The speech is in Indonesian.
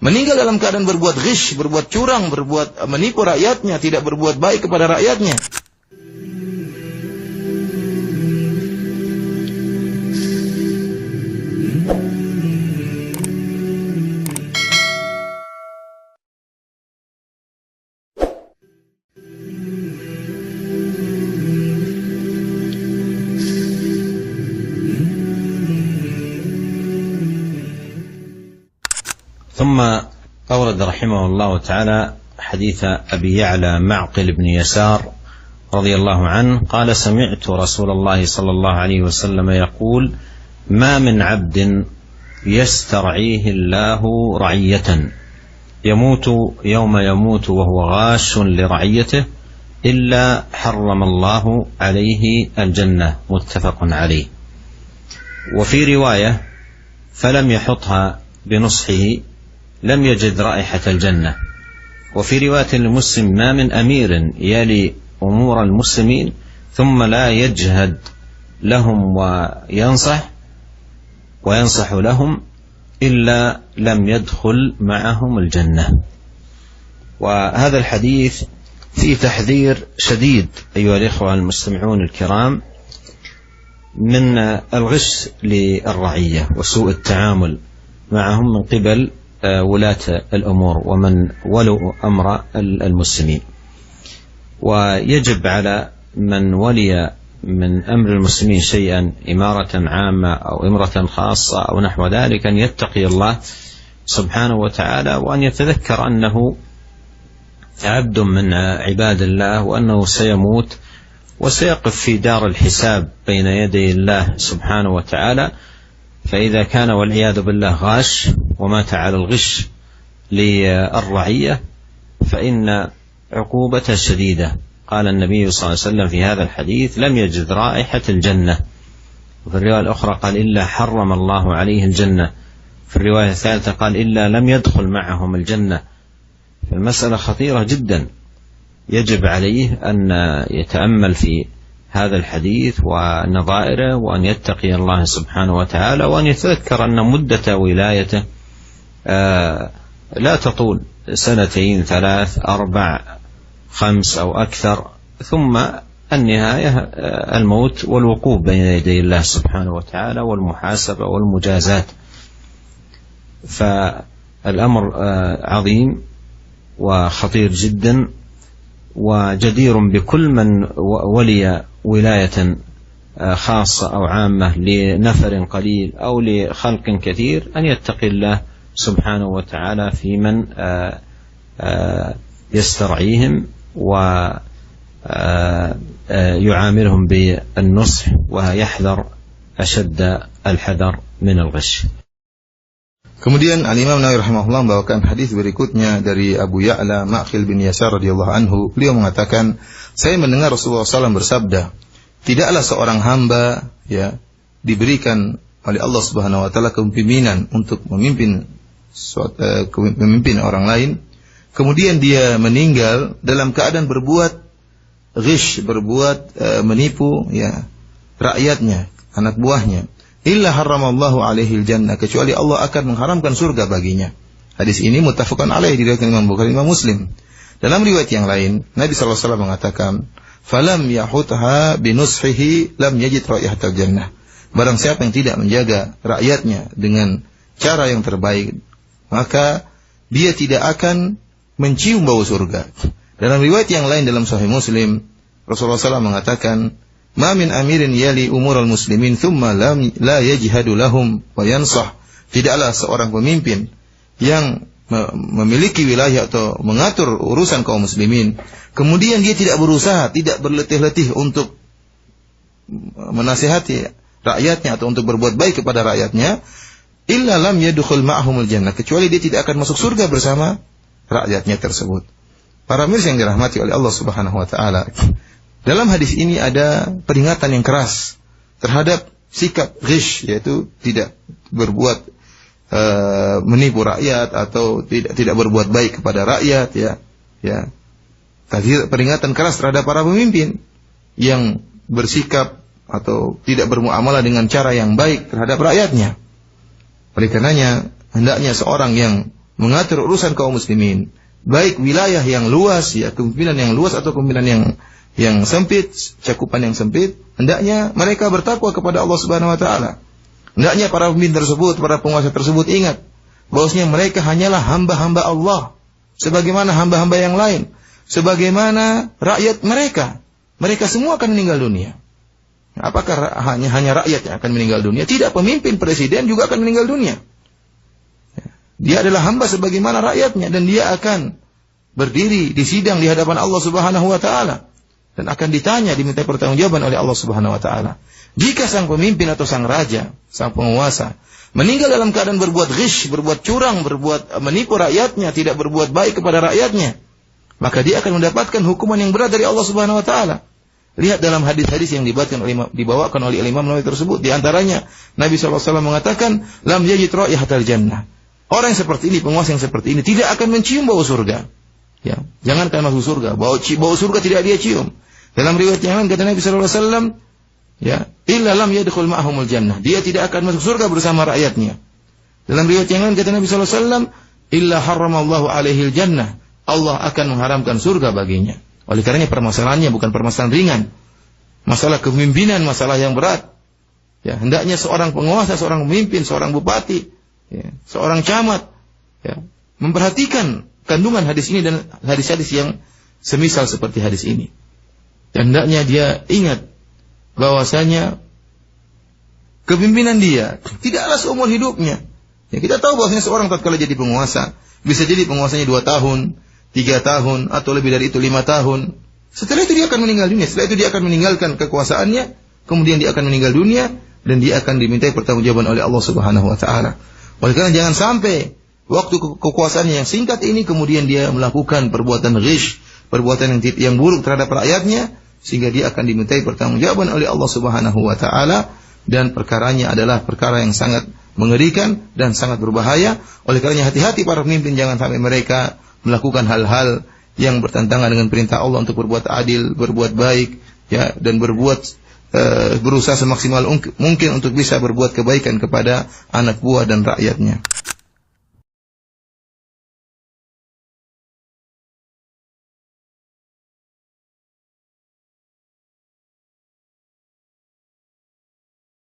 meninggal dalam keadaan berbuat ghish, berbuat curang, berbuat menipu rakyatnya, tidak berbuat baik kepada rakyatnya. ثم أورد رحمه الله تعالى حديث أبي يعلى معقل بن يسار رضي الله عنه قال: سمعت رسول الله صلى الله عليه وسلم يقول: ما من عبد يسترعيه الله رعية يموت يوم يموت وهو غاش لرعيته إلا حرم الله عليه الجنة. متفق عليه. وفي رواية: فلم يحطها بنصحه لم يجد رائحة الجنة. وفي رواية لمسلم: ما من أمير يلي أمور المسلمين ثم لا يجهد لهم وينصح لهم إلا لم يدخل معهم الجنة. وهذا الحديث فيه تحذير شديد أيها الإخوة المستمعون الكرام من الغش للرعية وسوء التعامل معهم من قبل ولاة الأمور ومن ولوا أمر المسلمين. ويجب على من ولي من أمر المسلمين شيئا، إمارة عامة أو إمرة خاصة أو نحو ذلك، أن يتقي الله سبحانه وتعالى وأن يتذكر أنه عبد من عباد الله وأنه سيموت وسيقف في دار الحساب بين يدي الله سبحانه وتعالى. فإذا كان والعياذ بالله غاش ومات على الغش للرعية فإن عقوبته شديدة. قال النبي صلى الله عليه وسلم في هذا الحديث: لم يجد رائحة الجنة. وفي الرواية الأخرى قال: إلا حرم الله عليه الجنة. في الرواية الثالثة قال: إلا لم يدخل معهم الجنة. المسألة خطيرة جدا، يجب عليه أن يتأمل في هذا الحديث ونظائره وأن يتقي الله سبحانه وتعالى وأن يتذكر أن مدة ولايته لا تطول 2 3 4 5 أو أكثر، ثم النهاية الموت والوقوف بين يدي الله سبحانه وتعالى والمحاسبة والمجازات. فالأمر عظيم وخطير جدا، وجدير بكل من ولي ولاية خاصة أو عامة لنفر قليل أو لخلق كثير أن يتقي الله سبحانه وتعالى في من يسترعيهم ويعاملهم بالنصح ويحذر أشد الحذر من الغش. Kemudian Al-Imam Nawawi rahimahullah membawakan hadis berikutnya dari Abu Ya'la Ma'qil bin Yasar radhiyallahu anhu. Beliau mengatakan, saya mendengar Rasulullah SAW bersabda, tidaklah seorang hamba diberikan oleh Allah Subhanahu wa taala kepemimpinan untuk memimpin orang lain, kemudian dia meninggal dalam keadaan berbuat ghish, berbuat menipu rakyatnya, anak buahnya. Illa haramallahu alaihi jannah, kecuali Allah akan mengharamkan surga baginya. Hadis ini muttafaqun alaih diriwayatkan Imam Bukhari, Imam Muslim. Dalam riwayat yang lain, Nabi sallallahu alaihi wasallam mengatakan, "Falam yahutha binushihi lam yajid raihatal jannah." Barang siapa yang tidak menjaga rakyatnya dengan cara yang terbaik, maka dia tidak akan mencium bau surga. Dalam riwayat yang lain dalam Sahih Muslim, Rasulullah SAW mengatakan, "Ma min amirin yali umurul muslimin thumma la yajhadu lahum wa yansah." Tidaklah seorang pemimpin yang memiliki wilayah atau mengatur urusan kaum muslimin, kemudian dia tidak berusaha, tidak berletih-letih untuk menasihati rakyatnya atau untuk berbuat baik kepada rakyatnya, illa lam yadkhul ma'ahumul jannah, kecuali dia tidak akan masuk surga bersama rakyatnya tersebut. Para mirsa yang dirahmati oleh Allah Subhanahu wa taala, dalam hadis ini ada peringatan yang keras terhadap sikap ghish, yaitu tidak berbuat menipu rakyat atau tidak berbuat baik kepada rakyat, peringatan keras terhadap para pemimpin yang bersikap atau tidak bermuamalah dengan cara yang baik terhadap rakyatnya. Oleh karenanya hendaknya seorang yang mengatur urusan kaum muslimin, baik wilayah yang luas, ya kepemimpinan yang luas atau kepemimpinan yang sempit, cakupan yang sempit, hendaknya mereka bertakwa kepada Allah Subhanahu wa taala. Hendaknya para pemimpin tersebut, para penguasa tersebut ingat bahwasanya mereka hanyalah hamba-hamba Allah sebagaimana hamba-hamba yang lain, sebagaimana rakyat mereka. Mereka semua akan meninggal dunia. Apakah hanya rakyat yang akan meninggal dunia? Tidak, pemimpin, presiden juga akan meninggal dunia. Dia adalah hamba sebagaimana rakyatnya dan dia akan berdiri di sidang di hadapan Allah Subhanahu wa taala dan akan ditanya, diminta pertanggungjawaban oleh Allah Subhanahu wa taala. Jika sang pemimpin atau sang raja, sang penguasa meninggal dalam keadaan berbuat ghish, berbuat curang, berbuat menipu rakyatnya, tidak berbuat baik kepada rakyatnya, maka dia akan mendapatkan hukuman yang berat dari Allah Subhanahu wa taala. Lihat dalam hadis-hadis yang dibawakan oleh Imam Nawawi tersebut, di antaranya Nabi SAW mengatakan, lam yajid raihatal jannah. Orang yang seperti ini, penguasa yang seperti ini tidak akan mencium bau surga. Ya, jangankan masuk surga, bau surga tidak dia cium. Dalam riwayat yang lain kata Nabi SAW, ya, illa lam yadkhul ma'ahumul jannah. Dia tidak akan masuk surga bersama rakyatnya. Dalam riwayat yang lain kata Nabi SAW, illa harramallahu alaihil jannah. Allah akan mengharamkan surga baginya. Oleh karenanya permasalahannya bukan permasalahan ringan. Masalah kepemimpinan, masalah yang berat. Ya, hendaknya seorang penguasa, seorang pemimpin, seorang bupati, ya, seorang camat, ya, memperhatikan kandungan hadis ini dan hadis-hadis yang semisal seperti hadis ini. Dan hendaknya dia ingat bahwasanya kepemimpinan dia tidaklah seumur hidupnya. Ya, kita tahu bahwasanya seorang tatkala jadi penguasa, bisa jadi penguasanya 2 tahun, 3 tahun, atau lebih dari itu 5 tahun. Setelah itu dia akan meninggal dunia. Setelah itu dia akan meninggalkan kekuasaannya, kemudian dia akan meninggal dunia, dan dia akan dimintai pertanggungjawaban oleh Allah Subhanahu wa taala. Oleh karena jangan sampai waktu kekuasaannya yang singkat ini kemudian dia melakukan perbuatan ghish, perbuatan yang buruk terhadap rakyatnya, sehingga dia akan dimintai pertanggungjawaban oleh Allah Subhanahu wa taala, dan perkaranya adalah perkara yang sangat mengerikan dan sangat berbahaya. Oleh karena hati-hati para pemimpin, jangan sampai mereka melakukan hal-hal yang bertentangan dengan perintah Allah untuk berbuat adil, berbuat baik, ya, dan berusaha semaksimal mungkin untuk bisa berbuat kebaikan kepada anak buah dan rakyatnya.